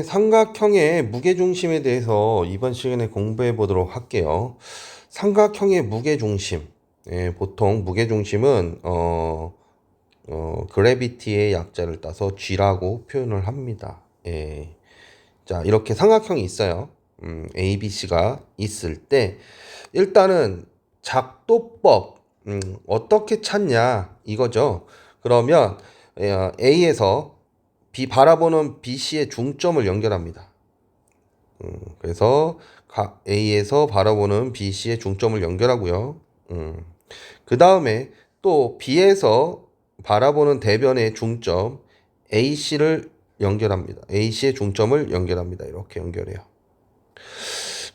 삼각형의 무게중심에 대해서 이번 시간에 공부해 보도록 할게요. 삼각형의 무게중심. 보통 무게중심은 그래비티의 약자를 따서 G라고 표현을 합니다. 자, 이렇게 삼각형이 있어요. A, B, C가 있을 때 일단은 작도법 어떻게 찾냐 이거죠. 그러면 A에서 바라보는 BC의 중점을 연결합니다. 그래서 A에서 바라보는 BC의 중점을 연결하고요. 그 다음에 또 B에서 바라보는 대변의 중점 AC를 연결합니다. AC의 중점을 연결합니다. 이렇게 연결해요.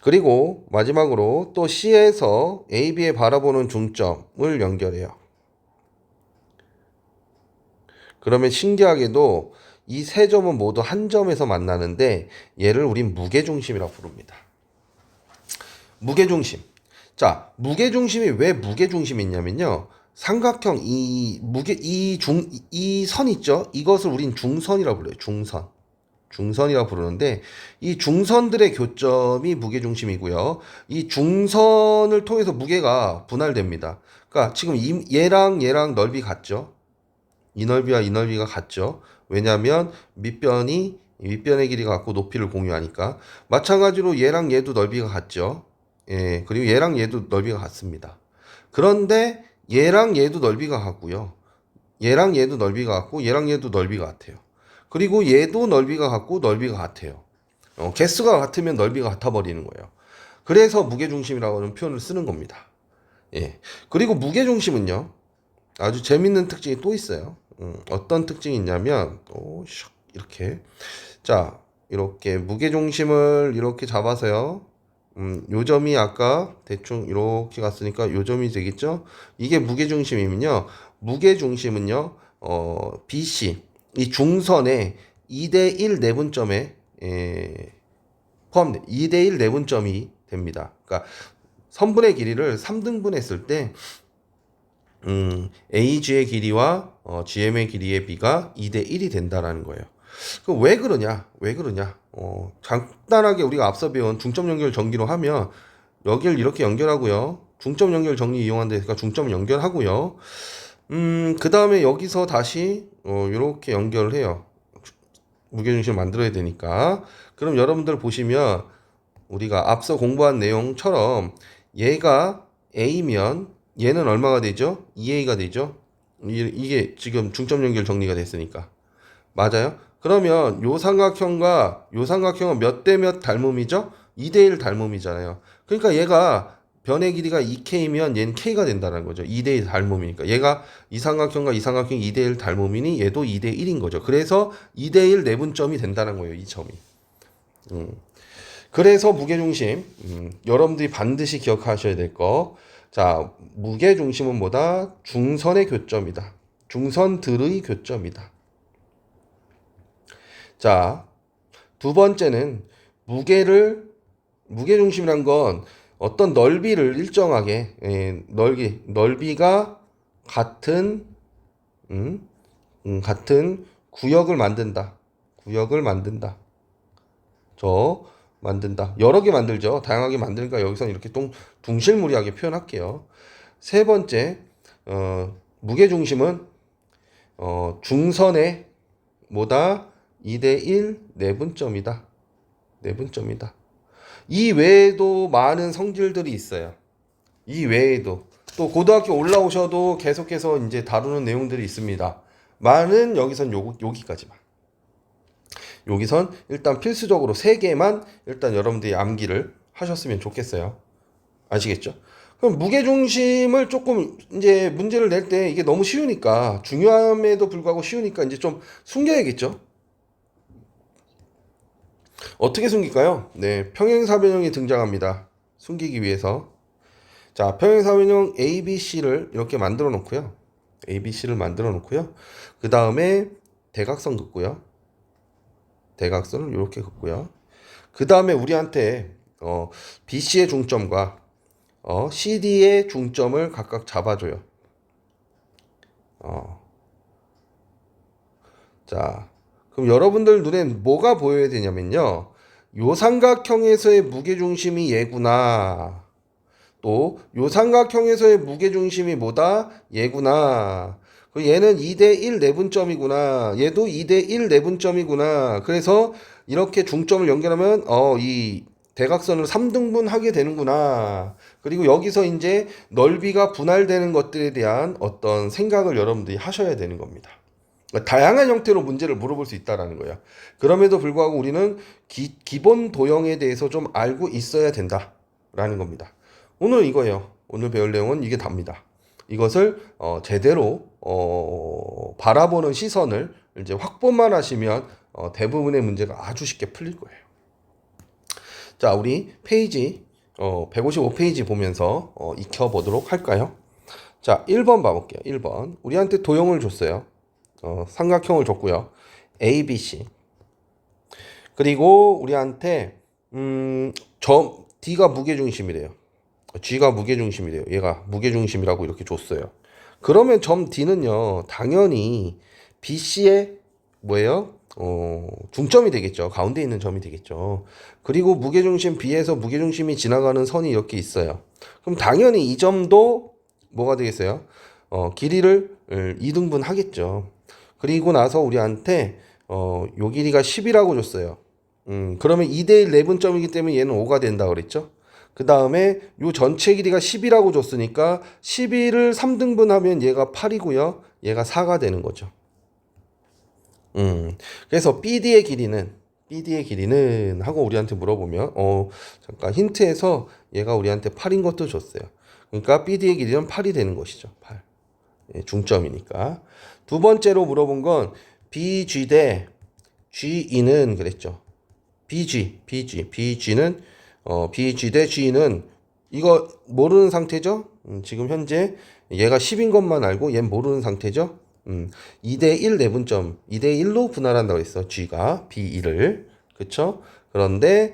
그리고 마지막으로 또 C에서 AB에 바라보는 중점을 연결해요. 그러면 신기하게도 이 세 점은 모두 한 점에서 만나는데 얘를 우린 무게중심이라고 부릅니다. 무게중심. 자, 무게중심이 왜 무게중심이냐면요. 삼각형 이 선 있죠? 이것을 우린 중선이라고 불러요. 중선이라고 부르는데 이 중선들의 교점이 무게중심이고요. 이 중선을 통해서 무게가 분할됩니다. 그러니까 지금 얘랑 넓이 같죠? 이 넓이와 이 넓이가 같죠. 왜냐하면 밑변의 길이가 같고 높이를 공유하니까. 마찬가지로 얘랑 얘도 넓이가 같죠. 그리고 얘랑 얘도 넓이가 같습니다. 그런데 얘랑 얘도 넓이가 같고요. 얘랑 얘도 넓이가 같고 얘랑 얘도 넓이가 같아요. 그리고 얘도 넓이가 같고 넓이가 같아요. 개수가 같으면 넓이가 같아 버리는 거예요. 그래서 무게중심이라고 하는 표현을 쓰는 겁니다. 그리고 무게중심은요. 아주 재밌는 특징이 또 있어요. 어떤 특징이 있냐면 이렇게 자 이렇게 무게중심을 이렇게 잡아서요. 요 점이 아까 대충 이렇게 갔으니까 요 점이 되겠죠. 이게 무게중심이면요. 무게중심은요. BC 이 중선의 2대1 내분점에 포함돼 2대1 내분점이 됩니다. 그러니까 선분의 길이를 3등분 했을 때 AG의 길이와 GM의 길이의 비가 2대1이 된다라는 거예요. 그럼 왜 그러냐? 왜 그러냐? 간단하게 우리가 앞서 배운 중점 연결 전기로 하면 여기를 이렇게 연결하고요. 중점 연결 정리 이용한다니까 중점 연결하고요. 그 다음에 여기서 다시 이렇게 연결을 해요. 무게중심을 만들어야 되니까. 그럼 여러분들 보시면 우리가 앞서 공부한 내용처럼 얘가 A면 얘는 얼마가 되죠? 2A가 되죠? 이게 지금 중점 연결 정리가 됐으니까. 맞아요? 그러면 요 삼각형과 요 삼각형은 몇 대 몇 닮음이죠? 2대1 닮음이잖아요. 그러니까 얘가 변의 길이가 2K면 얘는 K가 된다는 거죠. 2대1 닮음이니까. 얘가 이 삼각형과 이 삼각형이 2대1 닮음이니 얘도 2대1인 거죠. 그래서 2대1 내분점이 된다는 거예요. 이 점이. 그래서 무게중심 여러분들이 반드시 기억하셔야 될 거. 자, 무게중심은 뭐다? 중선의 교점이다. 중선들의 교점이다. 자, 두 번째는 무게중심이란 건 어떤 넓이를 일정하게 넓이가 같은 같은 구역을 만든다. 구역을 만든다. 만든다. 여러 개 만들죠. 다양하게 만드니까 여기서는 이렇게 둥실무리하게 표현할게요. 세 번째, 무게중심은 중선의 뭐다? 2대1 내분점이다. 내분점이다. 이 외에도 많은 성질들이 있어요. 이 외에도 또 고등학교 올라오셔도 계속해서 이제 다루는 내용들이 있습니다. 많은 여기선 여기까지만. 여기선 일단 필수적으로 3개만 일단 여러분들이 암기를 하셨으면 좋겠어요. 아시겠죠? 그럼 무게중심을 조금 이제 문제를 낼 때 이게 너무 쉬우니까 중요함에도 불구하고 쉬우니까 이제 좀 숨겨야겠죠? 어떻게 숨길까요? 네, 평행사변형이 등장합니다. 숨기기 위해서. 자, 평행사변형 ABC를 이렇게 만들어 놓고요. ABC를 만들어 놓고요. 그 다음에 대각선 긋고요. 대각선을 이렇게 긋고요. 그 다음에 우리한테 BC의 중점과 CD의 중점을 각각 잡아줘요. 자, 그럼 여러분들 눈엔 뭐가 보여야 되냐면요. 요 삼각형에서의 무게중심이 얘구나. 또 요 삼각형에서의 무게중심이 뭐다? 얘구나. 얘는 2대1 내분점이구나. 얘도 2대1 내분점이구나. 그래서 이렇게 중점을 연결하면 이 대각선을 3등분 하게 되는구나. 그리고 여기서 이제 넓이가 분할되는 것들에 대한 어떤 생각을 여러분들이 하셔야 되는 겁니다. 다양한 형태로 문제를 물어볼 수 있다라는 거야. 그럼에도 불구하고 우리는 기본 도형에 대해서 좀 알고 있어야 된다라는 겁니다. 오늘 이거예요. 오늘 배울 내용은 이게 답니다. 이것을 제대로 바라보는 시선을 이제 확보만 하시면 대부분의 문제가 아주 쉽게 풀릴 거예요. 자, 우리 페이지 155페이지 보면서 익혀보도록 할까요? 자, 1번 봐볼게요. 1번. 우리한테 도형을 줬어요. 삼각형을 줬고요. A, B, C. 그리고 우리한테 점 D가 무게중심이래요. G가 무게중심이래요. 얘가 무게중심이라고 이렇게 줬어요. 그러면 점 D는요, 당연히 BC의 뭐예요? 중점이 되겠죠. 가운데 있는 점이 되겠죠. 그리고 무게중심 B에서 무게중심이 지나가는 선이 이렇게 있어요. 그럼 당연히 이 점도 뭐가 되겠어요? 길이를 2등분 하겠죠. 그리고 나서 우리한테 요 길이가 10이라고 줬어요. 그러면 2대1 내분점이기 때문에 얘는 5가 된다 그랬죠. 그 다음에 요 전체 길이가 10이라고 줬으니까 12를 3등분하면 얘가 8이고요. 얘가 4가 되는 거죠. 그래서 BD의 길이는 하고 우리한테 물어보면 잠깐 힌트에서 얘가 우리한테 8인 것도 줬어요. 그러니까 BD의 길이는 8이 되는 것이죠. 8. 예, 중점이니까. 두 번째로 물어본 건 BG 대 GE는 그랬죠. BG는 BG 대 G는 이거 모르는 상태죠? 지금 현재 얘가 10인 것만 알고 얘는 모르는 상태죠? 2대1 내분점 2대1로 분할한다고 했어. G가 B2를. 그쵸? 그런데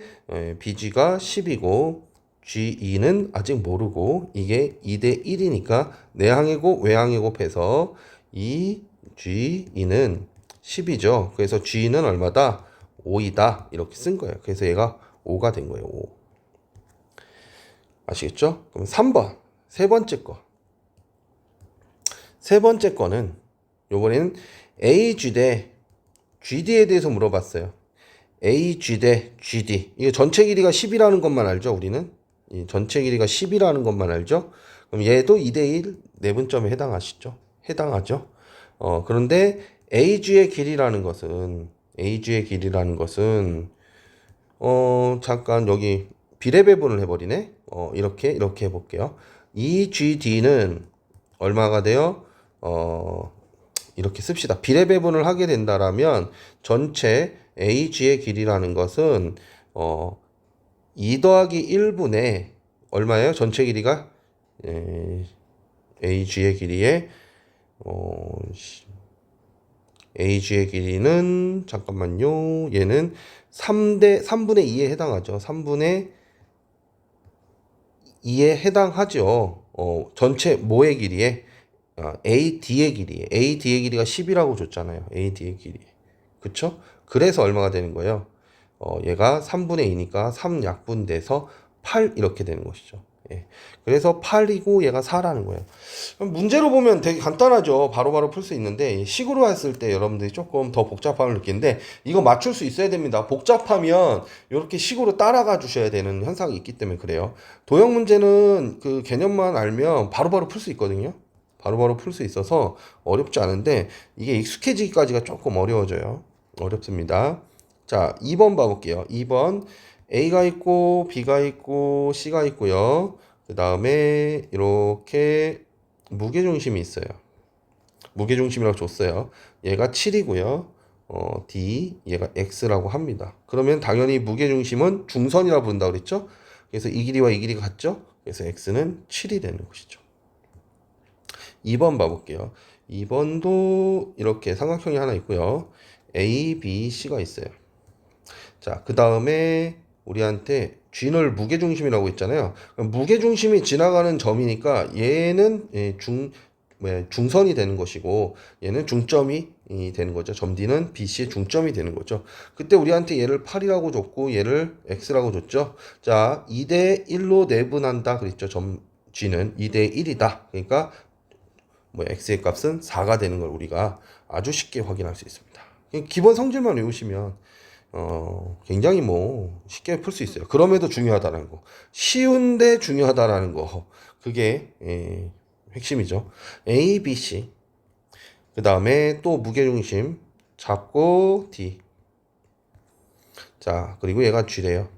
BG가 10이고 G2는 아직 모르고 이게 2대1이니까 내항의 곱 외항의 곱해서 이 G2는 10이죠. 그래서 G는 얼마다? 5이다. 이렇게 쓴 거예요. 그래서 얘가 5가 된 거예요. 5. 아시겠죠? 그럼 3번. 세 번째 거. 세 번째 거는 요번에는 AG 대 GD에 대해서 물어봤어요. AG 대 GD. 이거 전체 길이가 10이라는 것만 알죠, 우리는? 이 전체 길이가 10이라는 것만 알죠? 그럼 얘도 2대1 내분점에 해당하죠? 그런데 AG의 길이라는 것은 잠깐 여기 비례배분을 해버리네. 이렇게 해볼게요. 이 GD는 얼마가 돼요? 이렇게 씁시다. 비례배분을 하게 된다라면 전체 AG의 길이라는 것은 2 더하기 1분의 얼마예요? 전체 길이가 AG의 길이는 잠깐만요. 얘는 3분의 2에 해당하죠. 3분의 2에 해당하죠. 전체 뭐의 길이에? AD의 길이에. AD의 길이가 10이라고 줬잖아요. AD의 길이. 그쵸? 그래서 얼마가 되는 거예요? 얘가 3분의 2니까 3약분돼서 8 이렇게 되는 것이죠. 예. 그래서 8이고 얘가 4라는 거예요. 문제로 보면 되게 간단하죠. 바로바로 풀 수 있는데 식으로 했을 때 여러분들이 조금 더 복잡함을 느끼는데 이거 맞출 수 있어야 됩니다. 복잡하면 이렇게 식으로 따라가 주셔야 되는 현상이 있기 때문에 그래요. 도형 문제는 그 개념만 알면 바로바로 풀 수 있거든요. 바로바로 풀 수 있어서 어렵지 않은데 이게 익숙해지기까지가 조금 어렵습니다. 자, 2번 봐볼게요. 2번 A가 있고 B가 있고 C가 있고요. 그 다음에 이렇게 무게중심이 있어요. 무게중심이라고 줬어요. 얘가 7이고요. D 얘가 X라고 합니다. 그러면 당연히 무게중심은 중선이라고 부른다고 그랬죠? 그래서 이 길이와 이 길이가 같죠? 그래서 X는 7이 되는 것이죠. 2번 봐볼게요. 2번도 이렇게 삼각형이 하나 있고요. A, B, C가 있어요. 자, 그 다음에 우리한테 G를 무게중심이라고 했잖아요. 무게중심이 지나가는 점이니까 얘는 중선이 되는 것이고 얘는 중점이 되는 거죠. 점 D는 BC의 중점이 되는 거죠. 그때 우리한테 얘를 8이라고 줬고 얘를 X라고 줬죠. 자, 2대 1로 내분한다 그랬죠. 점 G는 2대 1이다. 그러니까 X의 값은 4가 되는 걸 우리가 아주 쉽게 확인할 수 있습니다. 기본 성질만 외우시면 굉장히 쉽게 풀 수 있어요. 그럼에도 중요하다는 거. 쉬운데 중요하다라는 거. 그게 핵심이죠. A, B, C. 그 다음에 또 무게중심 잡고 D. 자, 그리고 얘가 G래요.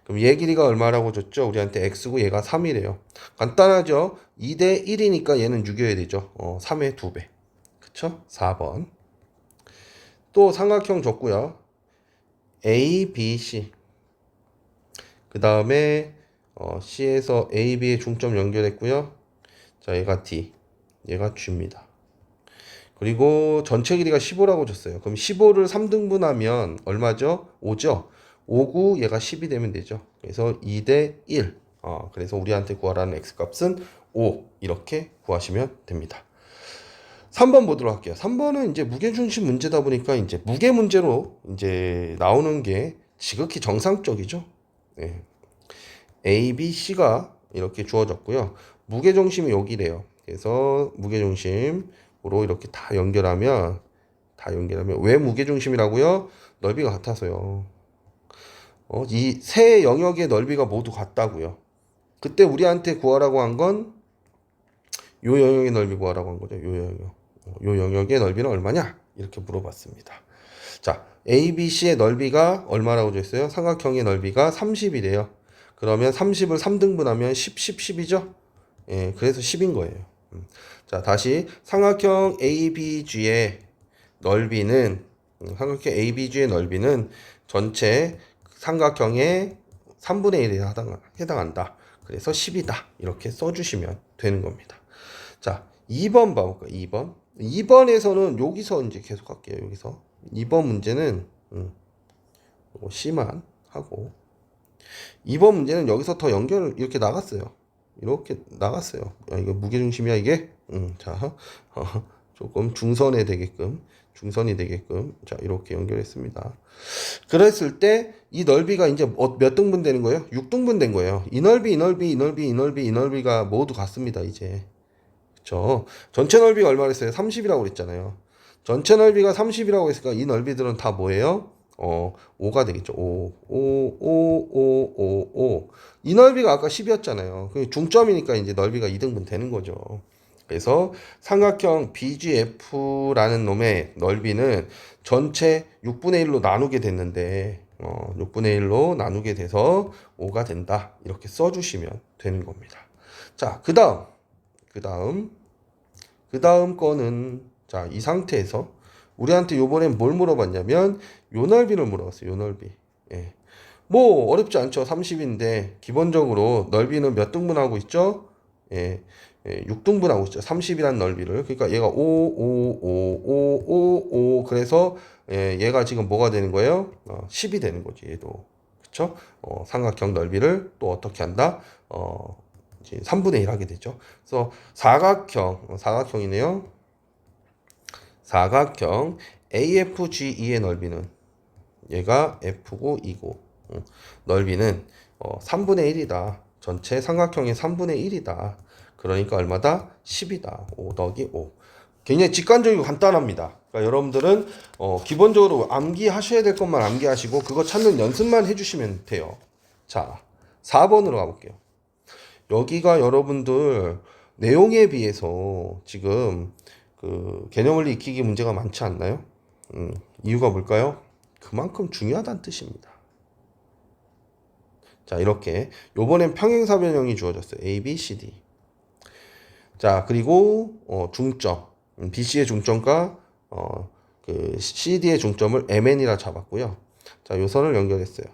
그럼 얘 길이가 얼마라고 줬죠? 우리한테 X고 얘가 3이래요. 간단하죠? 2대 1이니까 얘는 6이어야 되죠. 3의 2배. 그쵸? 4번. 또 삼각형 줬고요. A, B, C. 그 다음에 C에서 A, B의 중점 연결했고요. 자, 얘가 D. 얘가 G입니다. 그리고 전체 길이가 15라고 줬어요. 그럼 15를 3등분하면 얼마죠? 5죠? 5, 9 얘가 10이 되면 되죠. 그래서 2대 1. 그래서 우리한테 구하라는 X값은 5 이렇게 구하시면 됩니다. 3번 보도록 할게요. 3번은 이제 무게중심 문제다 보니까 이제 무게 문제로 이제 나오는 게 지극히 정상적이죠. 네. A, B, C가 이렇게 주어졌고요. 무게중심이 여기래요. 그래서 무게중심으로 이렇게 다 연결하면 왜 무게중심이라고요? 넓이가 같아서요. 이 세 영역의 넓이가 모두 같다고요. 그때 우리한테 구하라고 한 건 요 영역의 넓이 구하라고 한 거죠. 요 영역의 넓이는 얼마냐? 이렇게 물어봤습니다. 자, ABC의 넓이가 얼마라고 줬어요? 삼각형의 넓이가 30이래요. 그러면 30을 3등분하면 10, 10, 10이죠? 예, 그래서 10인 거예요. 자, 다시 삼각형 ABG의 넓이는 삼각형 ABG의 넓이는 전체 삼각형의 3분의 1에 해당한다. 그래서 10이다. 이렇게 써주시면 되는 겁니다. 자, 2번 봐볼까요? 2번. 2번에서는 여기서 이제 계속 할게요. 여기서. 2번 문제는 C만 하고 2번 문제는 여기서 더 연결을 이렇게 나갔어요. 이렇게 나갔어요. 이거 무게중심이야 이게? 자, 조금 중선이 되게끔 자 이렇게 연결했습니다. 그랬을 때 이 넓이가 이제 몇 등분 되는 거예요? 6등분 된 거예요. 이 넓이가 모두 같습니다. 이제 그쵸? 전체 넓이가 얼마 그랬어요? 30이라고 그랬잖아요. 전체 넓이가 30이라고 했으니까 이 넓이들은 다 뭐예요? 5가 되겠죠. 5. 이 넓이가 아까 10이었잖아요. 중점이니까 이제 넓이가 2등분 되는 거죠. 그래서 삼각형 BGF라는 놈의 넓이는 전체 6분의 1로 나누게 됐는데 6분의 1로 나누게 돼서 5가 된다. 이렇게 써주시면 되는 겁니다. 자, 그 다음 거는 자, 이 상태에서 우리한테 요번엔 뭘 물어봤냐면 요 넓이를 물어봤어요. 요 넓이. 예. 어렵지 않죠. 30인데 기본적으로 넓이는 몇 등분하고 있죠? 6등분하고 있죠. 30이란 넓이를. 그러니까 얘가 5 그래서 얘가 지금 뭐가 되는 거예요? 10이 되는 거지. 얘도. 그쵸? 삼각형 넓이를 또 어떻게 한다? 이제 3분의 1 하게 되죠. 그래서 사각형이네요. 사각형 AFGE의 넓이는 얘가 F고 E고 넓이는 3분의 1이다. 전체 삼각형의 3분의 1이다. 그러니까 얼마다? 10이다. 5 더하기 5. 굉장히 직관적이고 간단합니다. 그러니까 여러분들은 기본적으로 암기하셔야 될 것만 암기하시고 그거 찾는 연습만 해주시면 돼요. 자, 4번으로 가볼게요. 여기가 여러분들 내용에 비해서 지금 그 개념원리 익히기 문제가 많지 않나요? 이유가 뭘까요? 그만큼 중요하다는 뜻입니다. 자, 이렇게 요번엔 평행사 변형이 주어졌어요. A, B, C, D. 자, 그리고 중점 BC의 중점과 그 CD의 중점을 MN이라 잡았고요. 자, 요선을 연결했어요.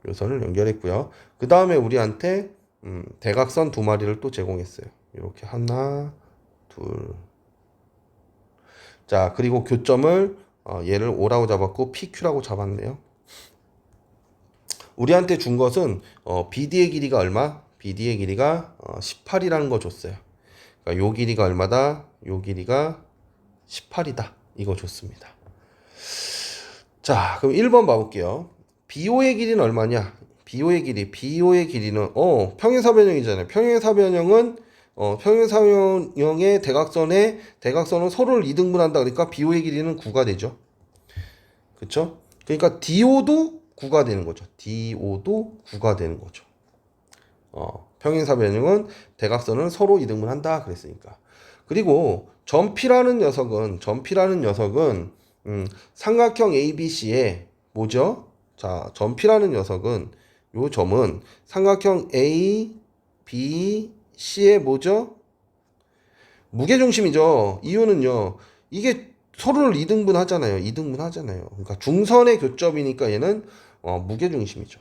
요선을 연결했고요. 그 다음에 우리한테 대각선 두 마리를 또 제공했어요. 이렇게 하나, 둘. 자, 그리고 교점을 얘를 O라고 잡았고 PQ라고 잡았네요. 우리한테 준 것은 BD의 길이가 얼마? BD의 길이가 18이라는 거 줬어요. 그러니까 요 길이가 얼마다? 요 길이가 18이다. 이거 좋습니다. 자, 그럼 1번 봐볼게요. BO의 길이는 얼마냐? BO의 길이는 평행사변형이잖아요. 평행사변형의 대각선은 서로를 2등분한다. 그러니까 BO의 길이는 9가 되죠. 그쵸? 그러니까 DO도 9가 되는 거죠. DO도 9가 되는 거죠. 평행사변형은 대각선을 서로 2등분한다 그랬으니까. 그리고 점P라는 녀석은 삼각형 ABC의 뭐죠? 자, 점P라는 녀석은 요 점은 삼각형 ABC의 뭐죠? 무게중심이죠. 이유는요. 이게 서로를 2등분 하잖아요. 2등분 하잖아요. 그러니까 중선의 교점이니까 얘는 무게중심이죠.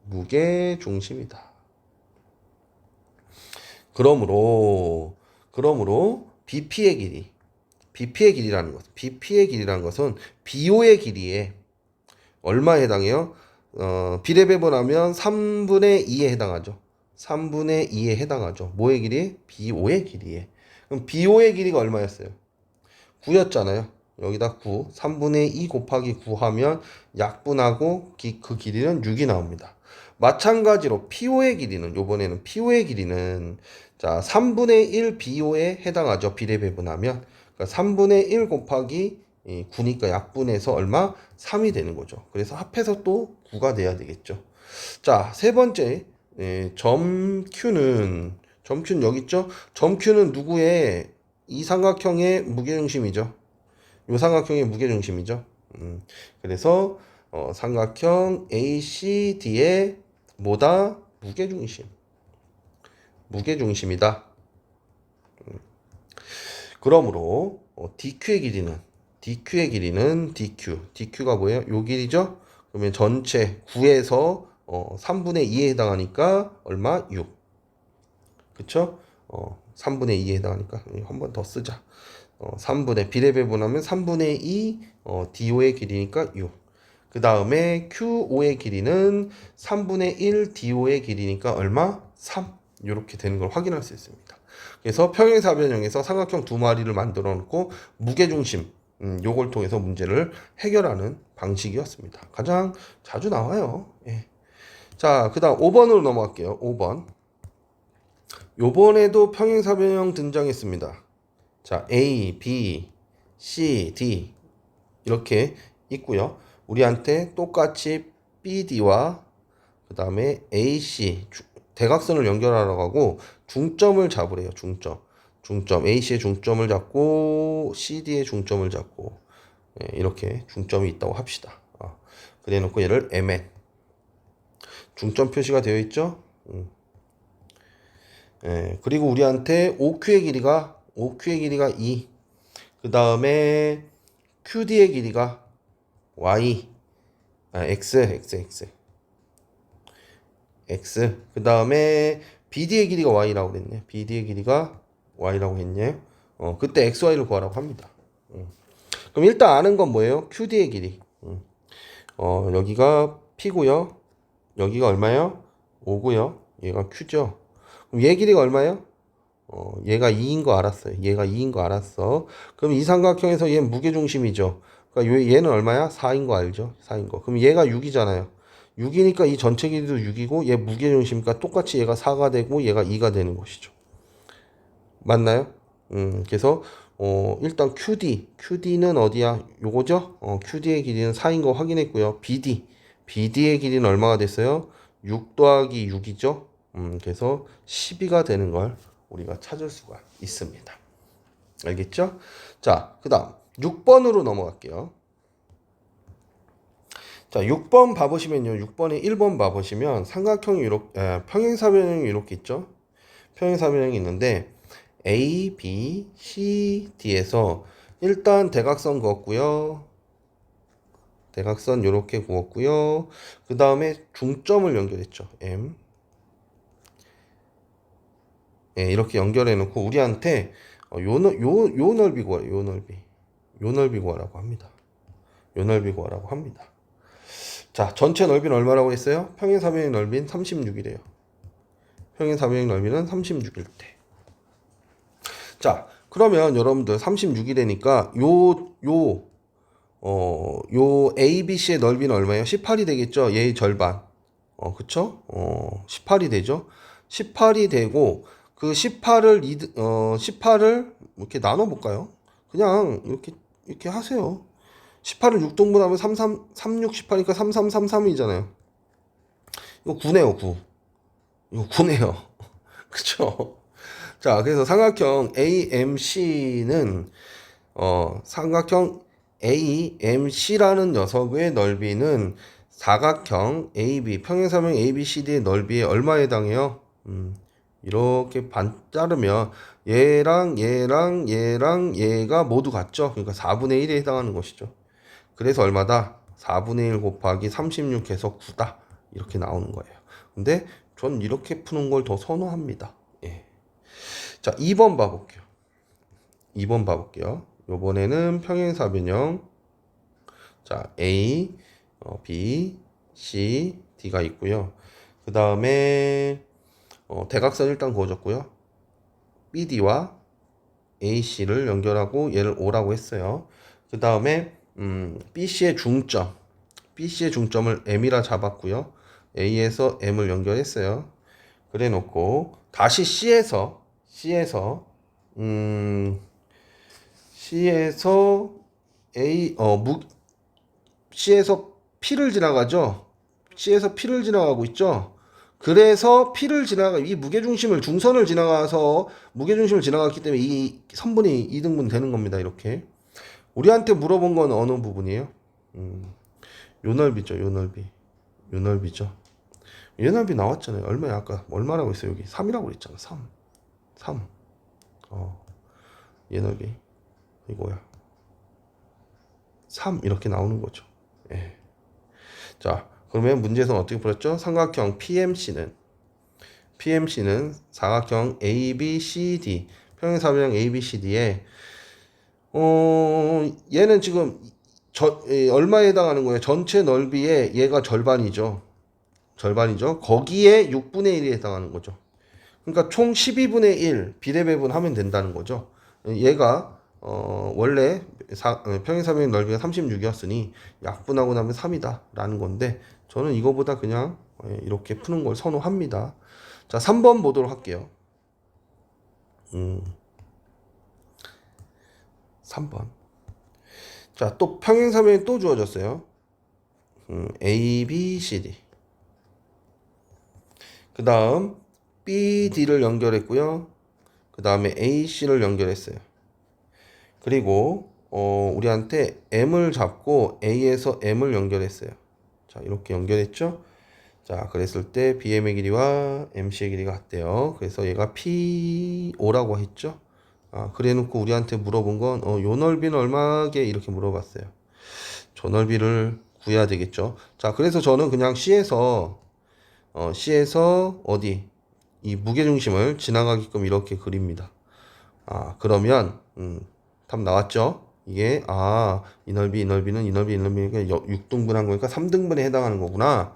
무게중심이다. 그러므로 BP의 길이라는 것은 BO의 길이에 얼마에 해당해요? 비례배분하면 3분의 2에 해당하죠. 3분의 2에 해당하죠. 뭐의 길이? BO의 길이에. 그럼 BO의 길이가 얼마였어요? 9였잖아요. 여기다 9. 3분의 2 곱하기 9 하면 약분하고 그 길이는 6이 나옵니다. 마찬가지로 PO의 길이는 요번에는 PO의 길이는 자 3분의 1 BO에 해당하죠. 비례배분하면 그러니까 3분의 1 곱하기 9니까 약분해서 얼마? 3이 되는 거죠. 그래서 합해서 또 9가 돼야 되겠죠. 자, 세 번째 점 Q는 여기 있죠? 점 Q는 누구의 이 삼각형의 무게중심이죠. 이 삼각형의 무게중심이죠. 그래서 삼각형 ACD의 뭐다? 무게중심이다. 그러므로 DQ가 뭐예요? 요 길이죠? 그러면 전체 9에서 3분의 2에 해당하니까 얼마? 6. 그쵸? 3분의 2에 해당하니까 한 번 더 쓰자. 3분의 비례배분하면 3분의 2 DO의 길이니까 6. 그 다음에 QO의 길이는 3분의 1 DO의 길이니까 얼마? 3. 이렇게 되는 걸 확인할 수 있습니다. 그래서 평행사변형에서 삼각형 두 마리를 만들어 놓고 무게중심 요걸 통해서 문제를 해결하는 방식이었습니다. 가장 자주 나와요. 예. 자, 그 다음 5번으로 넘어갈게요. 5번. 요번에도 평행사변형 등장했습니다. 자, A, B, C, D 이렇게 있고요. 우리한테 똑같이 BD와 그 다음에 AC 대각선을 연결하라고 하고 중점을 잡으래요. 중점 AC의 중점을 잡고 CD의 중점을 잡고 이렇게 중점이 있다고 합시다. 그래 놓고 얘를 MN 중점 표시가 되어 있죠. 그리고 우리한테 OQ의 길이가 2, 그 다음에 QD의 길이가 Y, X. 그 다음에 BD의 길이가 Y라고 그랬네. BD의 길이가 Y라고 했네요. 그때 XY를 구하라고 합니다. 그럼 일단 아는 건 뭐예요? QD의 길이. 여기가 P고요. 여기가 얼마예요? 5고요. 얘가 Q죠. 그럼 얘 길이가 얼마예요? 얘가 2인 거 알았어요. 얘가 2인 거 알았어. 그럼 이 삼각형에서 얘 무게중심이죠. 그러니까 얘는 얼마야? 4인 거 알죠? 4인 거. 그럼 얘가 6이잖아요. 6이니까 이 전체 길이도 6이고 얘 무게중심이니까 똑같이 얘가 4가 되고 얘가 2가 되는 것이죠. 맞나요? 그래서 일단 QD는 어디야? 요거죠? QD의 길이는 4인 거 확인했고요. BD의 길이는 얼마가 됐어요? 6 더하기 6이죠? 그래서 12가 되는 걸 우리가 찾을 수가 있습니다. 알겠죠? 자, 그 다음 6번으로 넘어갈게요. 자, 6번 봐보시면요. 6번에 1번 봐보시면 삼각형이 이렇게, 평행사변형이 이렇게 있죠? 평행사변형이 있는데 A, B, C, D에서 일단 대각선 그었고요. 대각선 이렇게 그었고요. 그 다음에 중점을 연결했죠. M. 이렇게 연결해 놓고 우리한테 요 넓이 구하래요. 요 넓이 구하라고 합니다. 요 넓이 구하라고 합니다. 자, 전체 넓이는 얼마라고 했어요? 평행사변의 넓이는 36이래요. 평행사변의 넓이는 36일 때. 자, 그러면 여러분들 36이 되니까 요 ABC의 넓이는 얼마예요? 18이 되겠죠? 얘의 절반. 그쵸? 18이 되죠? 18이 되고, 그 18을 이렇게 나눠볼까요? 그냥 이렇게 하세요. 18을 6등분하면 36, 18이니까 3333이잖아요. 이거 9네요, 9. 이거 9네요. 그쵸? 자, 그래서 삼각형 AMC는, 삼각형 AMC라는 녀석의 넓이는 사각형 AB, 평행사면 ABCD의 넓이에 얼마에 해당해요? 이렇게 반 자르면 얘랑 얘가 모두 같죠? 그러니까 4분의 1에 해당하는 것이죠. 그래서 얼마다? 4분의 1 곱하기 36해서 9다. 이렇게 나오는 거예요. 근데 전 이렇게 푸는 걸 더 선호합니다. 예. 자, 2번 봐볼게요. 2번 봐볼게요. 요번에는 평행사변형. 자, A, B, C, D가 있고요. 그 다음에 대각선 일단 그어줬고요. BD와 AC를 연결하고 얘를 O라고 했어요. 그 다음에 BC의 중점을 M이라 잡았고요. A에서 M을 연결했어요. 그래 놓고 다시 C에서 A C에서 P를 지나가죠. C에서 P를 지나가고 있죠. 그래서 이 무게중심을 중선을 지나가서 무게중심을 지나갔기 때문에 이 선분이 2등분 되는 겁니다. 이렇게 우리한테 물어본 건 어느 부분이에요? 요 넓이죠. 요 넓이죠. 요 넓이 나왔잖아요. 얼마야? 아까 얼마라고 했어요? 여기 3이라고 그랬잖아. 3. 얘 넓이 이거야. 3 이렇게 나오는 거죠. 예. 자, 그러면 문제에서 어떻게 풀었죠? 삼각형 PMC는 사각형 ABCD, 평행사변형 ABCD에 얘는 지금 얼마에 해당하는 거예요? 전체 넓이의 얘가 절반이죠. 거기에 6분의 1이 해당하는 거죠. 그러니까 총 12분의 1 비례배분 하면 된다는 거죠. 얘가 원래 평행사변형 넓이가 36이었으니 약분하고 나면 3이다 라는 건데 저는 이거보다 그냥 이렇게 푸는 걸 선호합니다. 자, 3번 보도록 할게요. 3번. 자, 또 평행사변이 또 주어졌어요. A, B, C, D. 그 다음 B, D를 연결했고요. 그 다음에 A, C를 연결했어요. 그리고 우리한테 M을 잡고 A에서 M을 연결했어요. 자, 이렇게 연결했죠. 자, 그랬을 때 BM의 길이와 MC의 길이가 같대요. 그래서 얘가 P5라고 했죠. 그래 놓고 우리한테 물어본 건 요 넓이는 얼마게 이렇게 물어봤어요. 저 넓이를 구해야 되겠죠. 자, 그래서 저는 그냥 C에서 어디 이 무게중심을 지나가게끔 이렇게 그립니다. 그러면 답 나왔죠? 이게 이 넓이는 이 넓이니까 6등분한 거니까 3등분에 해당하는 거구나.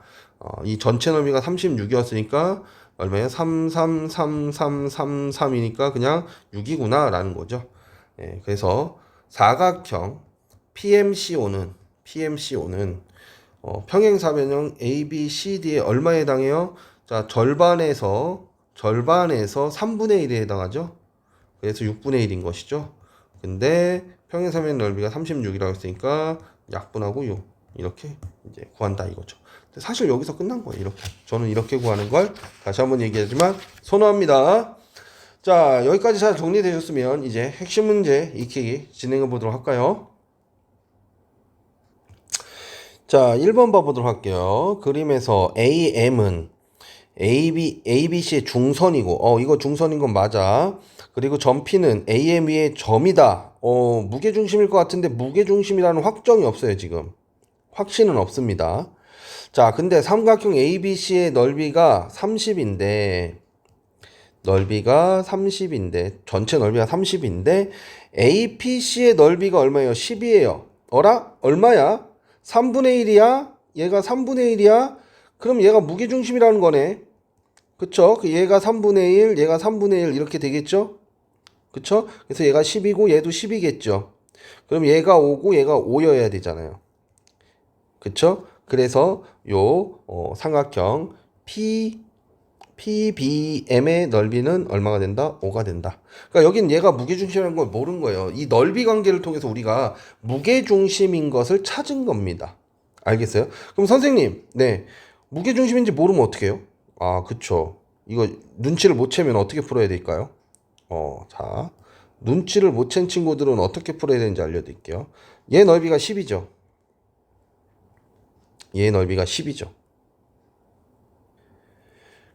이 전체 넓이가 36이었으니까 얼마예요? 333333이니까 그냥 6이구나 라는 거죠. 예, 그래서 사각형 PMCO는 평행사변형 ABCD에 얼마에 해당해요? 자, 절반에서 3분의 1에 해당하죠. 그래서 6분의 1인 것이죠. 근데 평행사변 넓이가 36이라고 했으니까 약분하고 6 이렇게 이제 구한다 이거죠. 사실 여기서 끝난 거예요. 이렇게 저는 이렇게 구하는 걸 다시 한번 얘기하지만 선호합니다. 자, 여기까지 잘 정리되셨으면 이제 핵심 문제 익히기 진행해 보도록 할까요? 자, 1번 봐보도록 할게요. 그림에서 AM은 ABC의 중선이고, 이거 중선인 건 맞아. 그리고 점 P는 AM 위의 점이다. 무게중심일 것 같은데 무게중심이라는 확정이 없어요, 지금. 확신은 없습니다. 자, 근데 삼각형 ABC의 넓이가 30인데, 전체 넓이가 30인데, APC의 넓이가 얼마예요? 10이에요. 얼마야? 3분의 1이야? 얘가 3분의 1이야? 그럼 얘가 무게중심이라는 거네. 그쵸? 얘가 3분의 1, 얘가 3분의 1 이렇게 되겠죠? 그쵸? 그래서 얘가 10이고 얘도 10이겠죠. 그럼 얘가 5고 얘가 5여야 되잖아요. 그쵸? 그래서 요 삼각형 PBM의 넓이는 얼마가 된다? 5가 된다. 그러니까 여긴 얘가 무게중심이라는 걸 모른 거예요. 이 넓이 관계를 통해서 우리가 무게중심인 것을 찾은 겁니다. 알겠어요? 그럼 선생님, 네. 무게중심인지 모르면 어떻게 해요? 아, 그쵸. 이거 눈치를 못 채면 어떻게 풀어야 될까요? 자. 눈치를 못 챈 친구들은 어떻게 풀어야 되는지 알려드릴게요. 얘 넓이가 10이죠. 얘 넓이가 10이죠.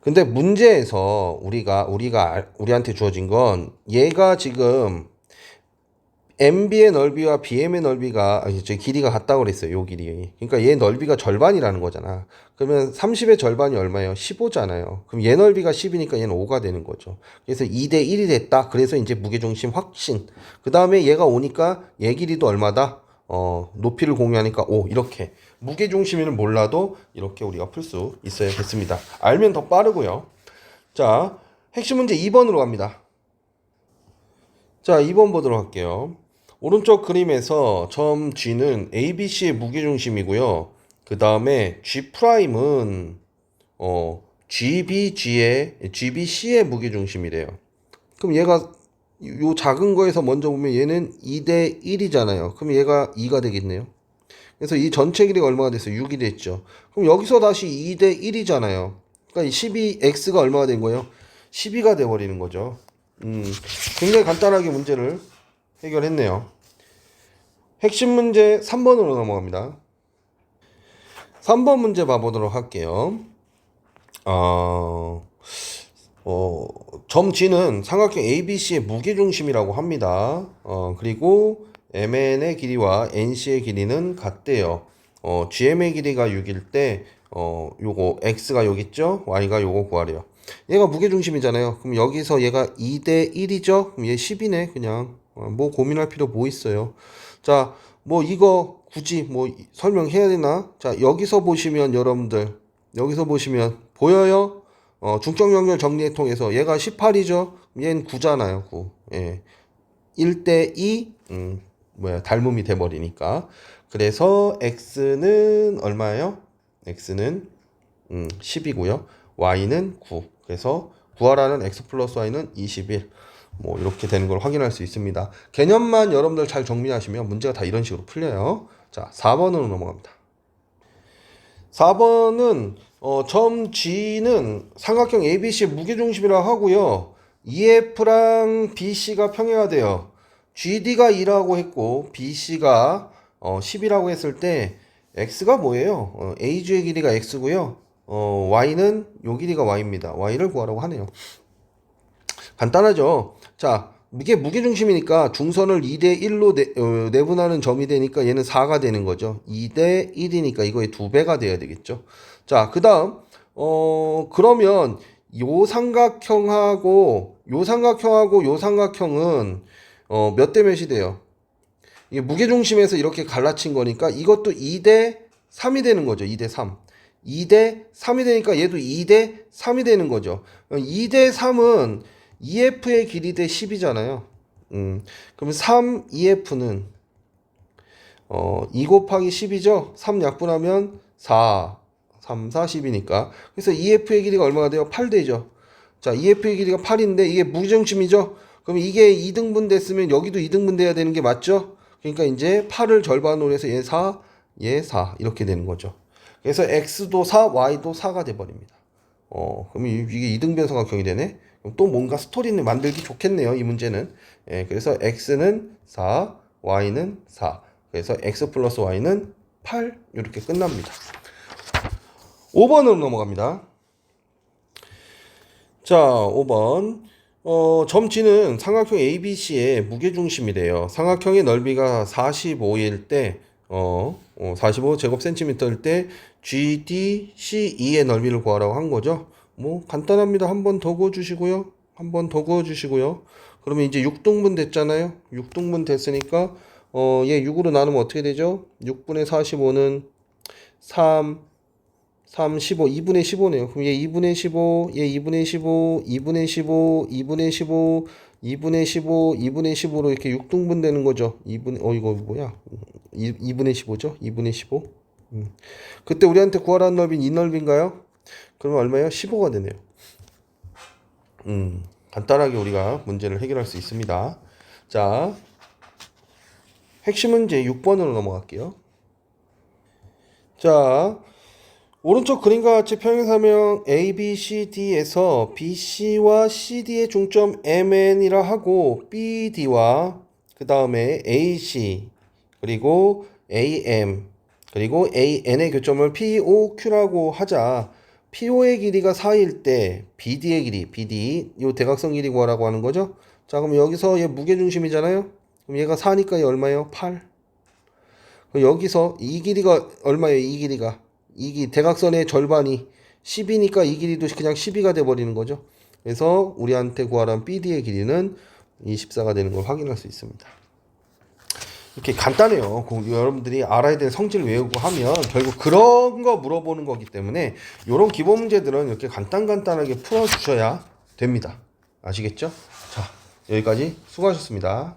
근데 문제에서 우리한테 주어진 건 얘가 지금 MB의 넓이와 BM의 넓이가 저 길이가 같다고 그랬어요. 요 길이. 그러니까 얘 넓이가 절반이라는 거잖아. 그러면 30의 절반이 얼마예요? 15잖아요. 그럼 얘 넓이가 10이니까 얘는 5가 되는 거죠. 그래서 2대 1이 됐다. 그래서 이제 무게중심 확신. 그 다음에 얘가 오니까 얘 길이도 얼마다? 높이를 공유하니까 5. 이렇게. 무게중심을 몰라도 이렇게 우리가 풀 수 있어야 됐습니다. 알면 더 빠르고요. 자, 핵심 문제 2번으로 갑니다. 자, 2번 보도록 할게요. 오른쪽 그림에서 점 G는 ABC의 무게중심이고요. 그 다음에 G'은 GBC의 무게중심이래요. 그럼 얘가 요 작은 거에서 먼저 보면 얘는 2대 1이잖아요. 그럼 얘가 2가 되겠네요. 그래서 이 전체 길이가 얼마가 됐어요? 6이 됐죠. 그럼 여기서 다시 2대 1이잖아요. 그러니까 이 12x가 얼마가 된 거예요? 12가 돼 버리는 거죠. 굉장히 간단하게 문제를 해결했네요. 핵심 문제 3번으로 넘어갑니다. 3번 문제 봐보도록 할게요. 점 G는 삼각형 ABC의 무게중심이라고 합니다. 그리고 MN의 길이와 NC의 길이는 같대요. GM의 길이가 6일 때, 요거 X가 여기 있죠? Y가 요거 구하래요. 얘가 무게중심이잖아요. 그럼 여기서 얘가 2대 1이죠? 그럼 얘 10이네, 그냥. 뭐 고민할 필요 뭐 있어요. 자, 뭐 이거 굳이 뭐 설명해야 되나? 자, 여기서 보시면 여러분들, 여기서 보시면 보여요? 중점 연결 정리에 통해서 얘가 18이죠? 얘는 9잖아요, 9. 예. 1대 2, 닮음이 돼버리니까. 그래서 x는 얼마예요? x는 10이고요. y는 9. 그래서 구하라는 x 플러스 y는 21. 뭐 이렇게 되는 걸 확인할 수 있습니다. 개념만 여러분들 잘 정리하시면 문제가 다 이런 식으로 풀려요. 자, 4번으로 넘어갑니다. 4번은 점 G는 삼각형 ABC 무게중심이라고 하고요. EF랑 BC가 평행하대요. GD가 2라고 했고 BC가 10이라고 했을 때 X가 뭐예요? AG의 길이가 X고요. Y는 요 길이가 Y입니다. Y를 구하라고 하네요. 간단하죠. 자, 이게 무게중심이니까 중선을 2대 1로 내분하는 점이 되니까 얘는 4가 되는 거죠. 2대 1이니까 이거의 2배가 돼야 되겠죠. 자, 그 다음, 그러면 요 삼각형하고 요 삼각형은 몇 대 몇이 돼요? 이게 무게중심에서 이렇게 갈라친 거니까 이것도 2대 3이 되는 거죠. 2대 3. 2대 3이 되니까 얘도 2대 3이 되는 거죠. 2대 3은 EF의 길이 대 10이잖아요. 그럼 3EF는 2 곱하기 10이죠. 3 약분하면 4, 3, 4, 10이니까. 그래서 EF의 길이가 얼마가 돼요? 8 되죠. 자, EF의 길이가 8인데 이게 무게중심이죠. 그럼 이게 2등분 됐으면 여기도 2등분 돼야 되는 게 맞죠? 그러니까 이제 8을 절반으로 해서 얘 4, 얘 4 이렇게 되는 거죠. 그래서 X도 4, Y도 4가 돼 버립니다. 그럼 이게 2등변 삼각형이 되네. 그럼 또 뭔가 스토리를 만들기 좋겠네요, 이 문제는. 예, 그래서 X는 4, Y는 4. 그래서 X 플러스 Y는 8 이렇게 끝납니다. 5번으로 넘어갑니다. 자, 5번. 점 G는 삼각형 ABC의 무게중심이래요. 삼각형의 넓이가 45일 때, 45 제곱센티미터일 때 GDCE의 넓이를 구하라고 한 거죠. 뭐 간단합니다. 한 번 더 그어주시고요. 한 번 더 그어주시고요. 그러면 이제 6등분 됐잖아요. 6등분 됐으니까 얘 6으로 나누면 어떻게 되죠? 6분의 45는 3, 3, 15, 2분의 15네요. 그럼 얘 2분의 15, 얘 2분의 15, 2분의 15, 2분의 15, 2분의 15, 2분의 15로 이렇게 6등분 되는 거죠. 2분의, 이거 뭐야? 2분의 15죠? 2분의 15. 그때 우리한테 구하라는 넓이는 이 넓이인가요? 그러면 얼마예요? 15가 되네요. 간단하게 우리가 문제를 해결할 수 있습니다. 자, 핵심 문제 6번으로 넘어갈게요. 자, 오른쪽 그림과 같이 평행사면 A, B, C, D에서 BC와 CD의 중점 MN이라 하고 BD와 그 다음에 AC 그리고 AM 그리고 AN의 교점을 POQ라고 하자. PO의 길이가 4일 때 BD의 길이, BD 요 대각선 길이 구하라고 하는 거죠. 자, 그럼 여기서 얘 무게중심이잖아요. 그럼 얘가 4니까 얘 얼마예요? 8. 그럼 여기서 이 길이가 얼마예요? 이 길이가 대각선의 절반이 10이니까 이 길이도 그냥 12가 돼버리는 거죠. 그래서 우리한테 구하라는 BD의 길이는 24가 되는 걸 확인할 수 있습니다. 이렇게 간단해요. 여러분들이 알아야 될 성질 외우고 하면 결국 그런 거 물어보는 거기 때문에 이런 기본 문제들은 이렇게 간단하게 풀어주셔야 됩니다. 아시겠죠? 자, 여기까지 수고하셨습니다.